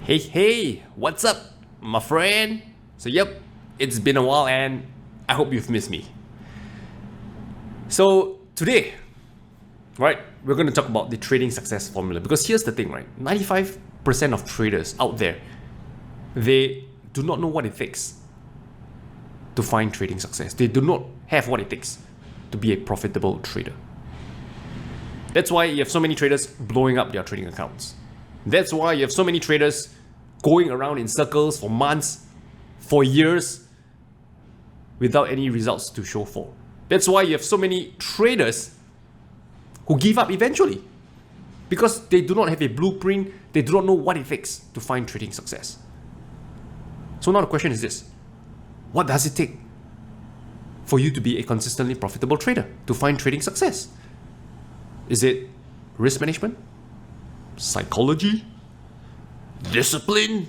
Hey, what's up, my friend? So, yep, it's been a while and I hope you've missed me. So, today, right, we're going to talk about the trading success formula because here's the thing, right? 95% of traders out there, they do not know what it takes to find trading success. They do not have what it takes to be a profitable trader. That's why you have so many traders blowing up their trading accounts. That's why you have so many traders going around in circles for months, for years, without any results to show for. That's why you have so many traders who give up eventually because they do not have a blueprint, they do not know what it takes to find trading success. So now the question is this: what does it take for you to be a consistently profitable trader, to find trading success? Is it risk management? Psychology? Discipline?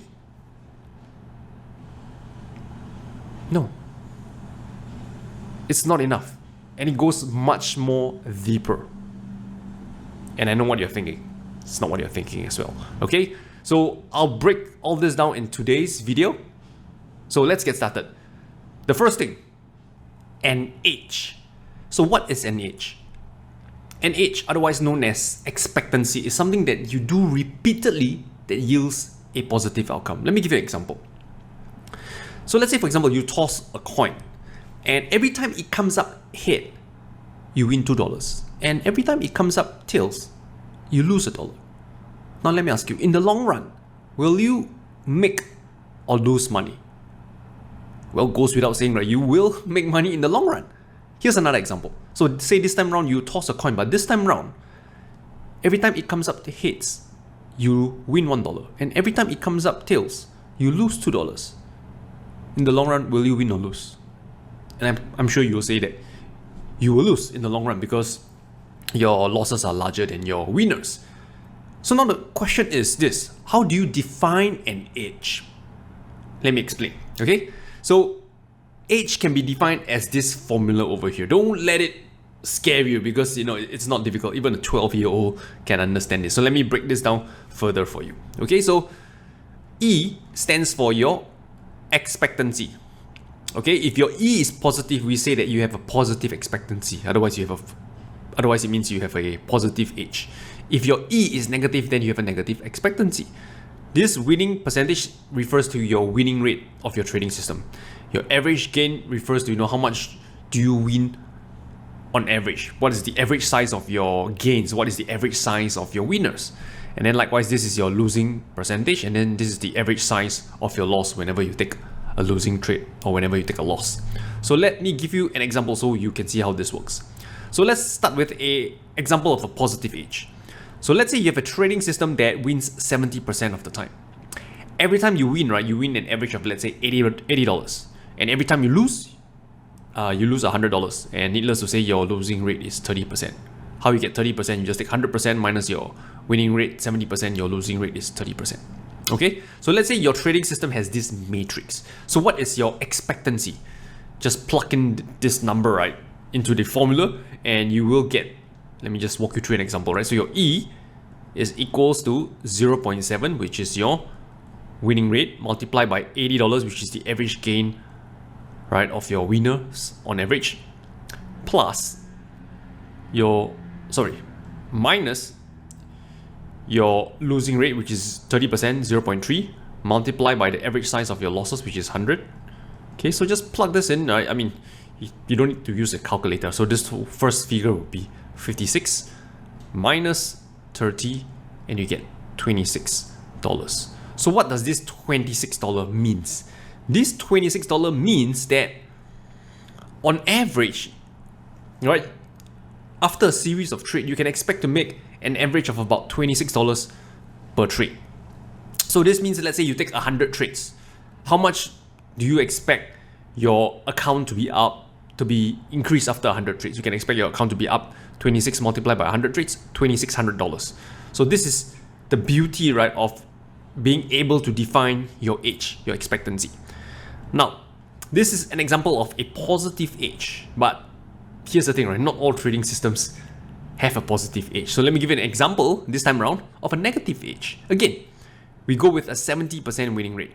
No. It's not enough. And it goes much more deeper. And I know what you're thinking. It's not what you're thinking as well. Okay? So I'll break all this down in today's video. So let's get started. The first thing, an age. So what is an age? An age, otherwise known as expectancy, is something that you do repeatedly that yields a positive outcome. Let me give you an example. So let's say, for example, you toss a coin, and every time it comes up head, you win $2. And every time it comes up tails, you lose $1. Now let me ask you, in the long run, will you make or lose money? Well, goes without saying, right? You will make money in the long run. Here's another example. So say this time round you toss a coin, but this time round, every time it comes up heads, you win $1. And every time it comes up tails, you lose $2. In the long run, will you win or lose? And I'm sure you will say that you will lose in the long run because your losses are larger than your winners. So now the question is this: how do you define an age? Let me explain, okay? So age can be defined as this formula over here. Don't let it scare you because it's not difficult. Even a 12-year-old can understand this. So let me break this down further for you. Okay, so E stands for your expectancy. Okay, if your E is positive, we say that you have a positive expectancy. Otherwise it means you have a positive age. If your E is negative, then you have a negative expectancy. This winning percentage refers to your winning rate of your trading system. Your average gain refers to how much do you win on average. What is the average size of your gains? What is the average size of your winners? And then likewise, this is your losing percentage, and then this is the average size of your loss whenever you take a losing trade or whenever you take a loss. So let me give you an example so you can see how this works. So let's start with an example of a positive age. So let's say you have a trading system that wins 70% of the time. Every time you win, right, you win an average of, let's say, $80. And every time you lose $100. And needless to say, your losing rate is 30%. How you get 30%? You just take 100% minus your winning rate, 70%, your losing rate is 30%. Okay, so let's say your trading system has this matrix. So what is your expectancy? Just plug in this number, right, into the formula and you will get, let me just walk you through an example, right? So your E is equals to 0.7, which is your winning rate, multiplied by $80, which is the average gain, right, of your winners on average, plus minus your losing rate, which is 30%, 0.3, multiplied by the average size of your losses, which is 100. Okay, so just plug this in. I mean, you don't need to use a calculator. So this first figure would be 56 minus 30, and you get $26. So what does this $26 means? This $26 means that on average, right, after a series of trades, you can expect to make an average of about $26 per trade. So this means, let's say you take 100 trades. How much do you expect your account to be up, to be increased after 100 trades? You can expect your account to be up 26 multiplied by 100 trades, $2,600. So this is the beauty, right, of being able to define your age, your expectancy. Now, this is an example of a positive age, but here's the thing, right? Not all trading systems have a positive age. So let me give you an example this time around of a negative age. Again, we go with a 70% winning rate.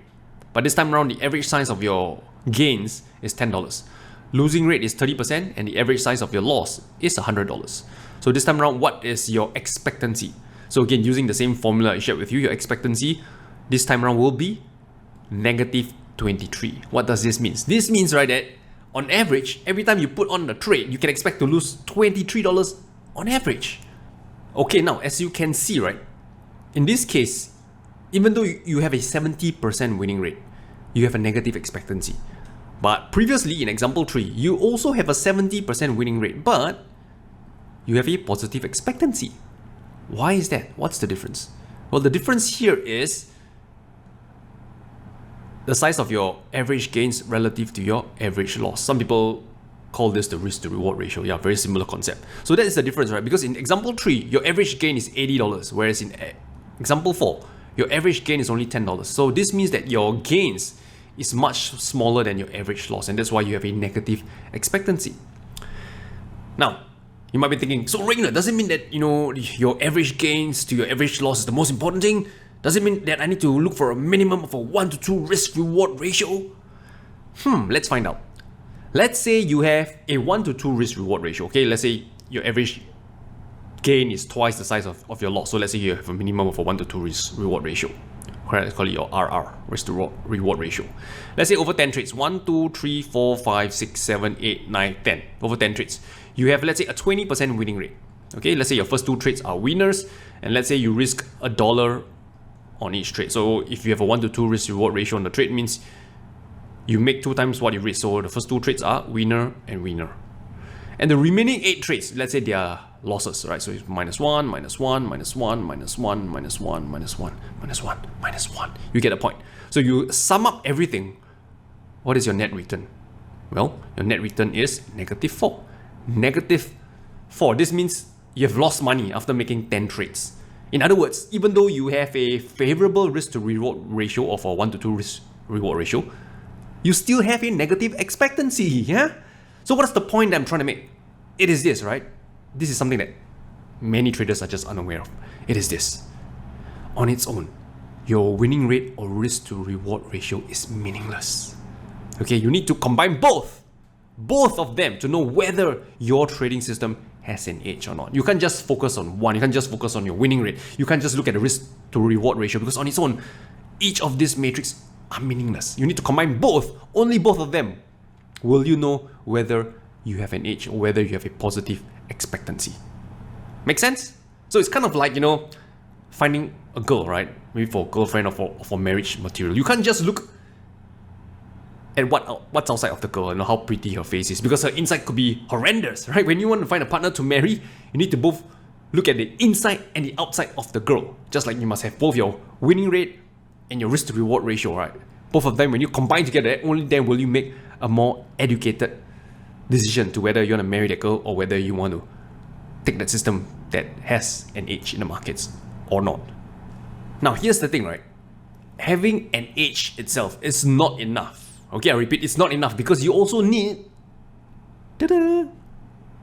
But this time around, the average size of your gains is $10. Losing rate is 30%, and the average size of your loss is $100. So this time around, what is your expectancy? So again, using the same formula I shared with you, your expectancy this time around will be negative 23. What does this mean? This means, right, that on average, every time you put on the trade, you can expect to lose $23 on average. Okay, now as you can see, right, in this case, even though you have a 70% winning rate, you have a negative expectancy. But previously in example 3, you also have a 70% winning rate, but you have a positive expectancy. Why is that? What's the difference? Well, the difference here is the size of your average gains relative to your average loss. Some people call this the risk to reward ratio. Yeah, very similar concept. So that is the difference, right? Because in example 3, your average gain is $80, whereas in example 4, your average gain is only $10. So this means that your gains is much smaller than your average loss, and that's why you have a negative expectancy. Now, you might be thinking, so Rayner, does it mean that, your average gains to your average loss is the most important thing? Does it mean that I need to look for a minimum of a 1 to 2 risk reward ratio? Let's find out. Let's say you have a 1 to 2 risk reward ratio. Okay, let's say your average gain is twice the size of your loss. So let's say you have a minimum of a 1 to 2 risk reward ratio. Let's call it your RR, risk to reward ratio. Let's say over 10 trades, 1, 2, 3, 4, 5, 6, 7, 8, 9, 10. Over 10 trades, you have, let's say, a 20% winning rate. Okay, let's say your first 2 trades are winners, and let's say you risk $1 on each trade. So if you have a 1 to 2 risk reward ratio on the trade, means you make 2 times what you risk. So the first 2 trades are winner and winner. And the remaining 8 trades, let's say they are losses, right? So it's -1, -1, -1, -1, -1, -1, -1, -1. You get the point. So you sum up everything. What is your net return? Well, your net return is -4. -4. This means you have lost money after making 10 trades. In other words, even though you have a favorable risk to reward ratio of a 1 to 2 risk reward ratio, you still have a negative expectancy. Yeah? So what is the point that I'm trying to make? It is this, right? This is something that many traders are just unaware of. It is this. On its own, your winning rate or risk to reward ratio is meaningless. Okay, you need to combine both of them to know whether your trading system has an edge or not. You can't just focus on one. You can't just focus on your winning rate. You can't just look at the risk to reward ratio, because on its own, each of these metrics are meaningless. You need to combine both. Only both of them will you know whether you have an edge or whether you have a positive expectancy. Make sense? So it's kind of like, finding a girl, right? Maybe for a girlfriend or for marriage material. You can't just look at what's outside of the girl and how pretty her face is, because her inside could be horrendous, right? When you want to find a partner to marry, you need to both look at the inside and the outside of the girl. Just like you must have both your winning rate and your risk to reward ratio, right? Both of them, when you combine together, only then will you make a more educated decision to whether you want to marry that girl or whether you want to take that system that has an edge in the markets or not. Now, here's the thing, right? Having an edge itself is not enough. Okay, I repeat, it's not enough, because you also need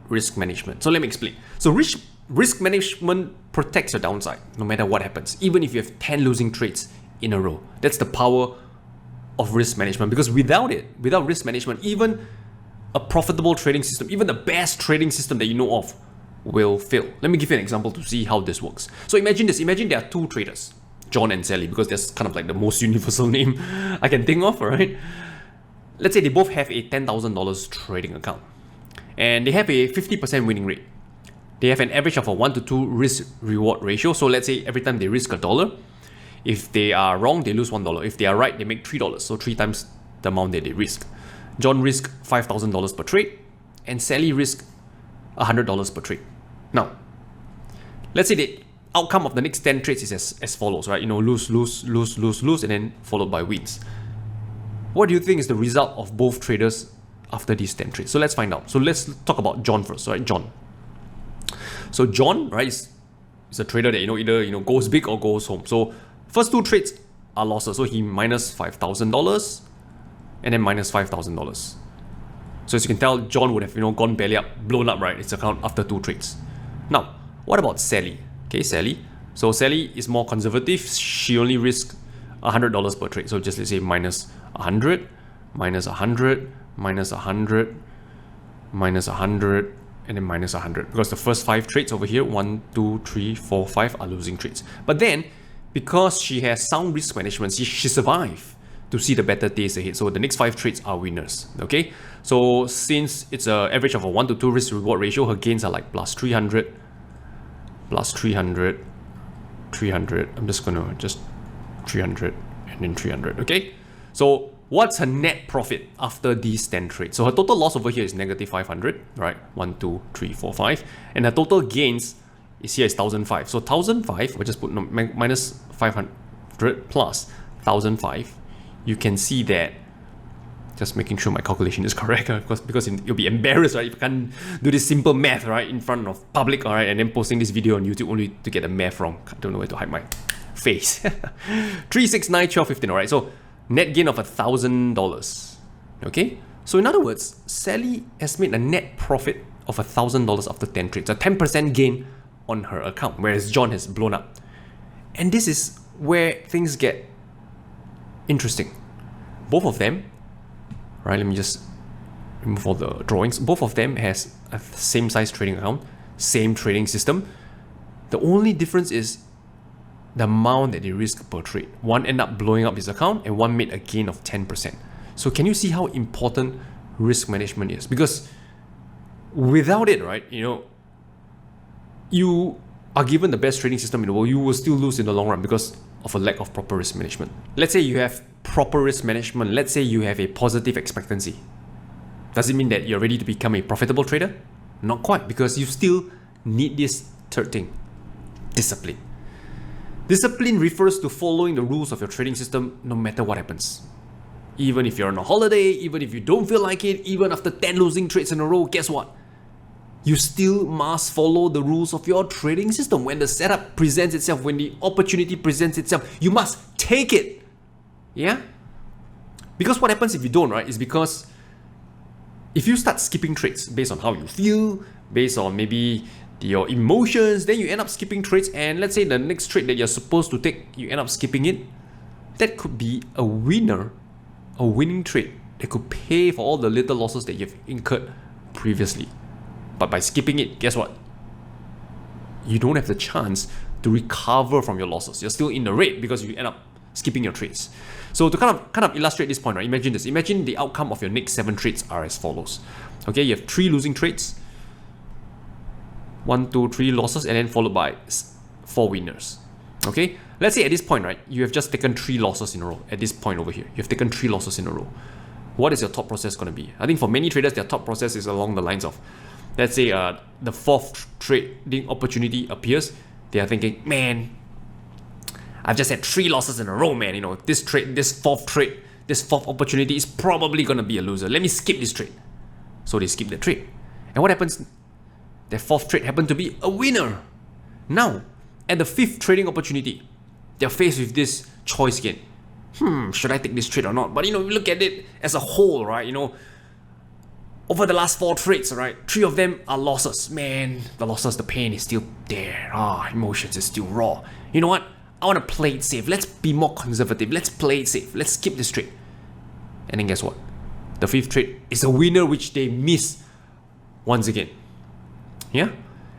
risk management. So let me explain. So risk management protects your downside no matter what happens, even if you have 10 losing trades in a row. That's the power of risk management, because without risk management, even a profitable trading system, even the best trading system that you know of, will fail. Let me give you an example to see how this works. So imagine this. Imagine there are 2 traders, John and Sally, because that's kind of like the most universal name I can think of, right? Let's say they both have a $10,000 trading account, and they have a 50% winning rate. They have an average of a 1 to 2 risk reward ratio. So let's say every time they risk $1, if they are wrong, they lose $1. If they are right, they make $3. So 3 times the amount that they risk. John risked $5,000 per trade, and Sally risked $100 per trade. Now, let's say the outcome of the next 10 trades is as follows, right? Lose, lose, lose, lose, lose, and then followed by wins. What do you think is the result of both traders after these 10 trades? So let's find out. So let's talk about John first, right? John. So John, right, is a trader that either goes big or goes home. So first 2 trades are losses. So he minus $5,000 and then minus $5,000. So as you can tell, John would have gone belly up, blown up, right? Its account after 2 trades. Now, what about Sally? Okay, Sally. So Sally is more conservative. She only risked $100 per trade. So just let's say minus 100, minus 100, minus 100, minus 100, and then minus 100. Because the first 5 trades over here, 1, 2, 3, 4, 5 are losing trades. But then, because she has sound risk management, she survived to see the better days ahead. So the next 5 trades are winners. Okay. So since it's an average of a 1 to 2 risk reward ratio, her gains are like plus 300, plus 300, 300. I'm just gonna 300 and then 300. Okay. So what's her net profit after these 10 trades? So her total loss over here is negative 500, right? 1, 2, 3, 4, 5. And her total gains is here is 1,005. So 1,005, we'll just put minus 500 plus 1,005. You can see that, just making sure my calculation is correct, because you'll be embarrassed, right? If you can't do this simple math, right, in front of public, all right, and then posting this video on YouTube only to get the math wrong. I don't know where to hide my face. 3, 6, 9, 12, 15, all right? So net gain of $1,000, okay? So in other words, Sally has made a net profit of $1,000 after 10 trades, a 10% gain on her account, whereas John has blown up. And this is where things get interesting. Both of them, right, let me just remove all the drawings. Both of them has a same size trading account, same trading system. The only difference is the amount that they risk per trade. One ended up blowing up his account and one made a gain of 10%. So can you see how important risk management is? Because without it, right, you are given the best trading system in the world, you will still lose in the long run because of a lack of proper risk management. Let's say you have proper risk management. Let's say you have a positive expectancy. Does it mean that you're ready to become a profitable trader? Not quite, because you still need this third thing, discipline. Discipline refers to following the rules of your trading system no matter what happens. Even if you're on a holiday, even if you don't feel like it, even after 10 losing trades in a row, guess what? You still must follow the rules of your trading system. When the setup presents itself, when the opportunity presents itself, you must take it. Yeah? Because what happens if you don't, right, is because if you start skipping trades based on how you feel, based on maybe your emotions, then you end up skipping trades, and let's say the next trade that you're supposed to take, you end up skipping it. That could be a winning trade that could pay for all the little losses that you've incurred previously. But by skipping it, guess what? You don't have the chance to recover from your losses. You're still in the red because you end up skipping your trades. So to kind of illustrate this point, right? Imagine this. Imagine the outcome of your next 7 trades are as follows. Okay, you have 3 losing trades, 1, 2, 3 losses, and then followed by 4 winners. Okay, let's say at this point, right, you have just taken 3 losses in a row. At this point over here, you have taken 3 losses in a row. What is your top process going to be? I think for many traders, their top process is along the lines of, let's say the 4th trading opportunity appears. They are thinking, man, I've just had 3 losses in a row, man. This trade, this 4th opportunity is probably going to be a loser. Let me skip this trade. So they skip the trade. And what happens? Their 4th trade happened to be a winner. Now, at the 5th trading opportunity, they're faced with this choice again. Should I take this trade or not? But look at it as a whole, right? Over the last 4 trades, right, 3 of them are losses. Man, the losses, the pain is still there. Emotions is still raw. You know what? I want to play it safe. Let's be more conservative. Let's play it safe. Let's skip this trade. And then guess what? The 5th trade is a winner which they miss once again. Yeah?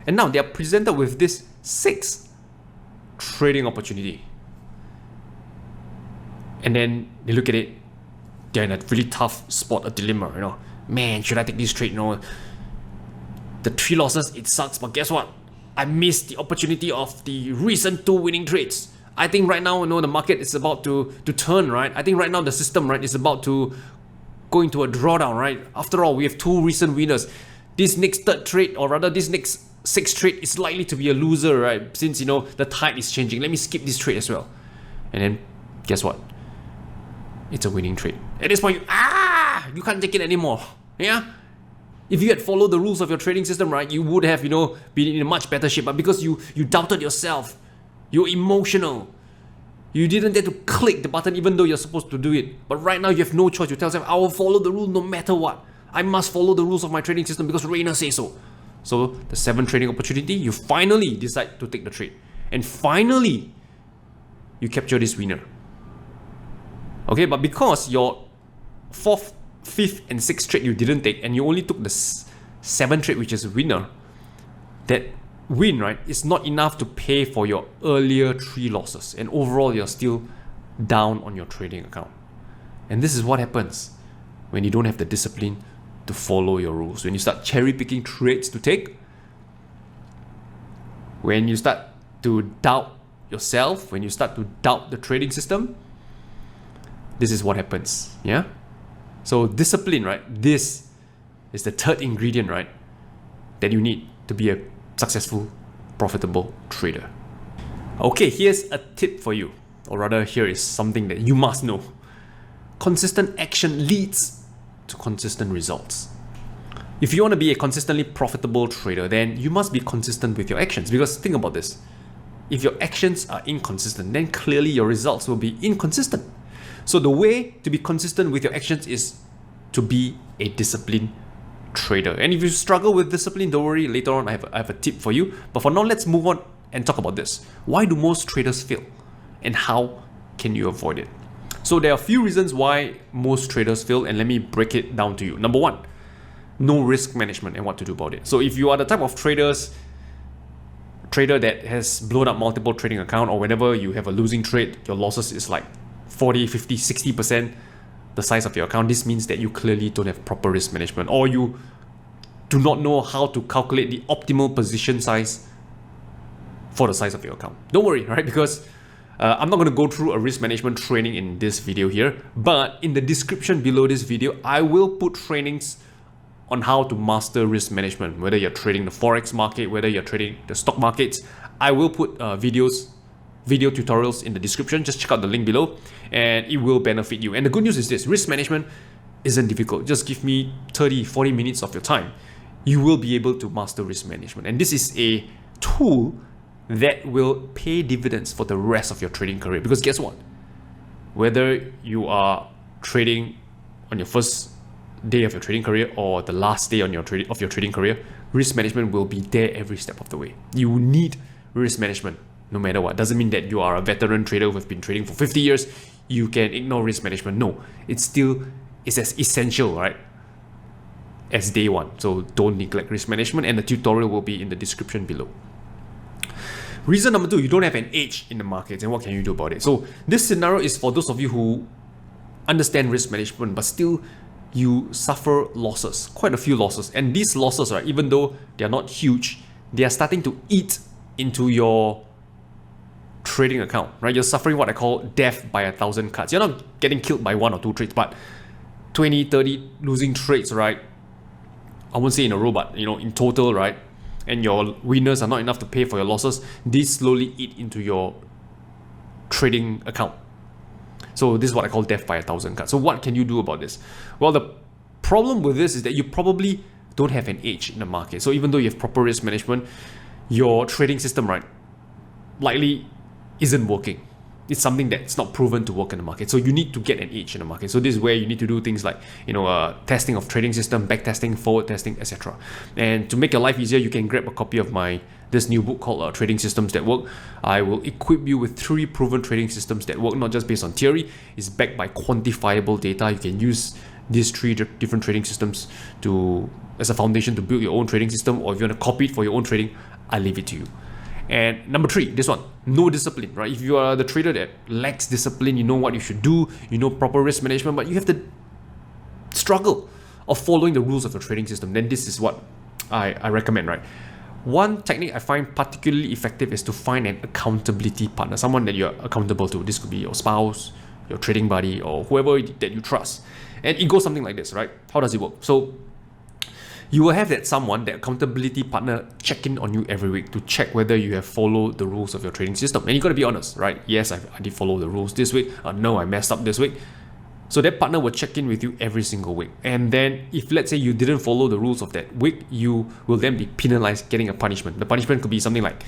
And now they are presented with this 6th trading opportunity. And then they look at it. They're in a really tough spot, a dilemma, Man, should I take this trade? The 3 losses, it sucks, but guess what? I missed the opportunity of the recent 2 winning trades. I think right now, the market is about to turn, right? I think right now the system, right, is about to go into a drawdown, right? After all, we have 2 recent winners. This next 3rd trade, or rather this next 6th trade, is likely to be a loser, right? Since, the tide is changing. Let me skip this trade as well. And then, guess what? It's a winning trade. At this point, you can't take it anymore. Yeah? If you had followed the rules of your trading system, right, you would have, been in a much better shape. But because you doubted yourself, you're emotional, you didn't dare to click the button even though you're supposed to do it. But right now you have no choice. You tell yourself, I will follow the rule no matter what. I must follow the rules of my trading system because Rayner says so. So the 7th trading opportunity, you finally decide to take the trade. And finally, you capture this winner. Okay, but because your 4th, 5th, and 6th trade you didn't take, and you only took the 7th trade, which is a winner, that win, right, is not enough to pay for your earlier 3 losses. And overall, you're still down on your trading account. And this is what happens when you don't have the discipline to follow your rules. When you start cherry picking trades to take, when you start to doubt yourself, when you start to doubt the trading system, this is what happens. Yeah. So discipline, right? This is the 3rd ingredient, right, that you need to be a successful, profitable trader. Okay, here's a tip for you, or rather, here is something that you must know. Consistent action leads to consistent results. If you want to be a consistently profitable trader, then you must be consistent with your actions. Because think about this. If your actions are inconsistent, then clearly your results will be inconsistent. So the way to be consistent with your actions is to be a disciplined trader. And if you struggle with discipline, don't worry, later on I have a tip for you. But for now, let's move on and talk about this. Why do most traders fail? And how can you avoid it? So there are a few reasons why most traders fail, and let me break it down to you. Number 1, no risk management and what to do about it. So if you are the type of trader that has blown up multiple trading account, or whenever you have a losing trade, your losses is like 40, 50, 60% the size of your account, this means that you clearly don't have proper risk management, or you do not know how to calculate the optimal position size for the size of your account. Don't worry, right? Because I'm not going to go through a risk management training in this video here, but in the description below this video, I will put trainings on how to master risk management, whether you're trading the Forex market, whether you're trading the stock markets. I will put video tutorials in the description. Just check out the link below and it will benefit you. And the good news is this, risk management isn't difficult. Just give me 30, 40 minutes of your time. You will be able to master risk management. And this is a tool that will pay dividends for the rest of your trading career. Because guess what? Whether you are trading on your first day of your trading career or the last day on your trading career, risk management will be there every step of the way. You need risk management no matter what. Doesn't mean that you are a veteran trader who have been trading for 50 years, you can ignore risk management. No, it's as essential, right, as day one. So don't neglect risk management, and the tutorial will be in the description below. Reason number 2, you don't have an edge in the markets, and what can you do about it? So this scenario is for those of you who understand risk management, but still you suffer losses, quite a few losses. And these losses, right, even though they are not huge, they are starting to eat into your trading account, right? You're suffering what I call death by 1,000 cuts. You're not getting killed by 1 or 2 trades, but 20, 30 losing trades, right? I won't say in a row, but in total, right? And your winners are not enough to pay for your losses. These slowly eat into your trading account. So this is what I call death by 1,000 cuts. So what can you do about this? Well, the problem with this is that you probably don't have an edge in the market. So even though you have proper risk management, your trading system, right, likely isn't working. It's something that's not proven to work in the market. So you need to get an edge in the market. So this is where you need to do things like, testing of trading system, back testing, forward testing, etc. And to make your life easier, you can grab a copy of this new book called Trading Systems That Work. I will equip you with 3 proven trading systems that work, not just based on theory. It's backed by quantifiable data. You can use these 3 different trading systems as a foundation to build your own trading system, or if you want to copy it for your own trading, I leave it to you. And number 3, this one, no discipline, right? If you are the trader that lacks discipline, you know what you should do, you know proper risk management, but you have the struggle of following the rules of your trading system, then this is what I recommend, right? One technique I find particularly effective is to find an accountability partner, someone that you're accountable to. This could be your spouse, your trading buddy, or whoever that you trust. And it goes something like this, right? How does it work? So you will have that accountability partner, check in on you every week to check whether you have followed the rules of your trading system. And you got to be honest, right? Yes, I did follow the rules this week. No, I messed up this week. So that partner will check in with you every single week. And then if let's say you didn't follow the rules of that week, you will then be penalized, getting a punishment. The punishment could be something like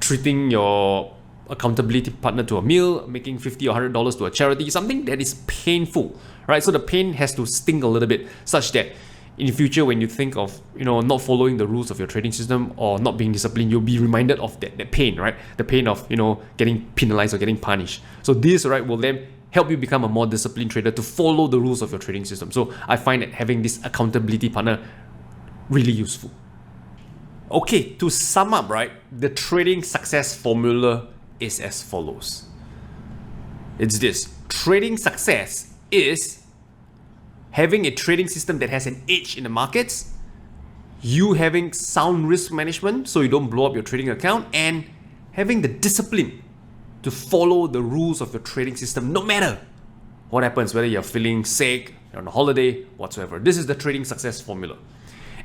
treating your accountability partner to a meal, making $50 or $100 to a charity, something that is painful, right? So the pain has to sting a little bit, such that in the future, when you think of not following the rules of your trading system or not being disciplined, you'll be reminded of that pain, right? The pain of getting penalized or getting punished. So this, right, will then help you become a more disciplined trader to follow the rules of your trading system. So I find that having this accountability partner really useful. Okay, to sum up, right, the trading success formula is as follows. It's this. Trading success is having a trading system that has an edge in the markets, you having sound risk management so you don't blow up your trading account, and having the discipline to follow the rules of your trading system no matter what happens, whether you're feeling sick, you're on a holiday, whatsoever. This is the trading success formula.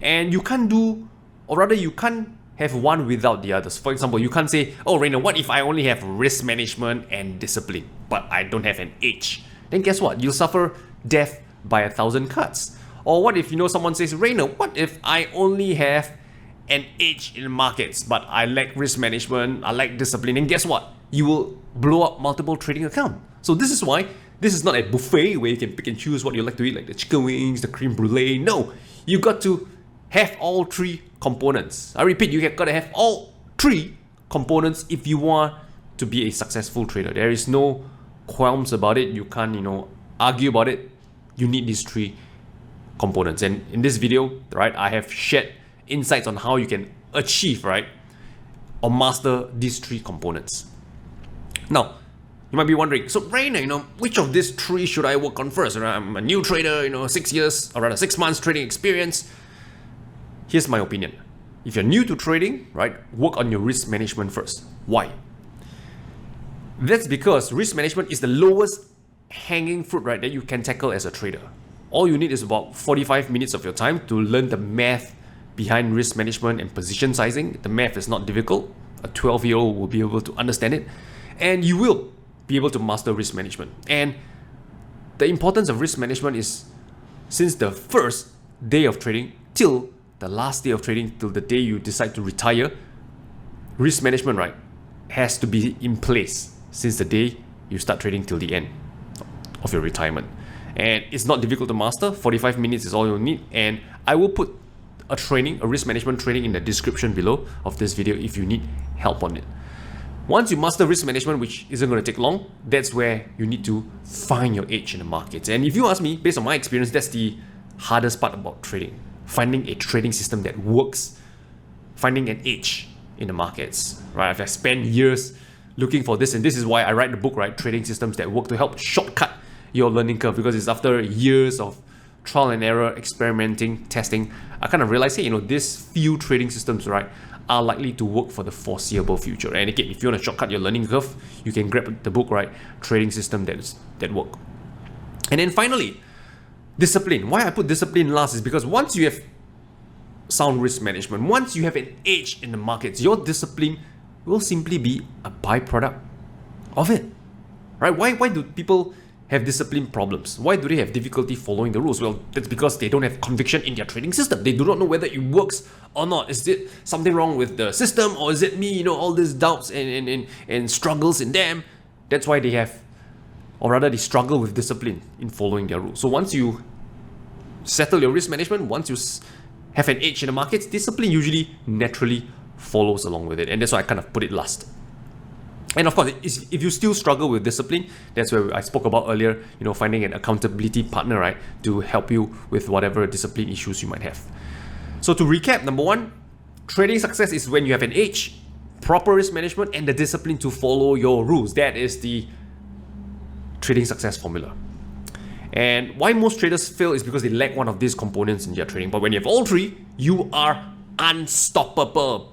And you can't do, or rather you can't have one without the others. For example, you can't say, oh Rayner, what if I only have risk management and discipline, but I don't have an edge? Then guess what? You'll suffer death by 1,000 cuts. Or what if, someone says, Rayner, what if I only have an edge in the markets, but I lack risk management, I lack discipline, and guess what? You will blow up multiple trading accounts. So this is why this is not a buffet where you can pick and choose what you like to eat, like the chicken wings, the creme brulee. No, you got to have all three components. I repeat, you have got to have all three components if you want to be a successful trader. There is no qualms about it. You can't, argue about it. You need these three components. And in this video, right, I have shared insights on how you can achieve, right, or master these three components. Now, you might be wondering, so Rayner, which of these three should I work on first? I'm a new trader, 6 years, or rather 6 months trading experience. Here's my opinion. If you're new to trading, right, work on your risk management first. Why? That's because risk management is the lowest hanging fruit, right, that you can tackle as a trader. All you need is about 45 minutes of your time to learn the math behind risk management and position sizing. The math is not difficult. A 12-year-old will be able to understand it. And you will be able to master risk management. And the importance of risk management is since the first day of trading till the last day of trading, till the day you decide to retire, risk management, right, has to be in place since the day you start trading till the end of your retirement. And it's not difficult to master. 45 minutes is all you'll need. And I will put a risk management training in the description below of this video if you need help on it. Once you master risk management, which isn't going to take long, that's where you need to find your edge in the markets. And if you ask me, based on my experience, that's the hardest part about trading. Finding a trading system that works, finding an edge in the markets, right? I've spent years looking for this, and this is why I write the book, right? Trading Systems That Work, to help shortcut your learning curve, because it's after years of trial and error, experimenting, testing, I kind of realized, hey, these few trading systems, right, are likely to work for the foreseeable future. And again, if you want to shortcut your learning curve, you can grab the book, right? Trading System that work. And then finally, discipline. Why I put discipline last is because once you have sound risk management, once you have an edge in the markets, your discipline will simply be a byproduct of it, right? Why do people have discipline problems? Why do they have difficulty following the rules? Well, that's because they don't have conviction in their trading system. They do not know whether it works or not. Is it something wrong with the system, or is it me? All these doubts and struggles in them. That's why they have, or rather they struggle with discipline in following their rules. So once you settle your risk management, once you have an edge in the markets, discipline usually naturally follows along with it. And that's why I kind of put it last. And of course, if you still struggle with discipline, that's where I spoke about earlier, finding an accountability partner, right, to help you with whatever discipline issues you might have. So to recap, number one, trading success is when you have an edge, proper risk management, and the discipline to follow your rules. That is the trading success formula. And why most traders fail is because they lack one of these components in their trading. But when you have all three, you are unstoppable.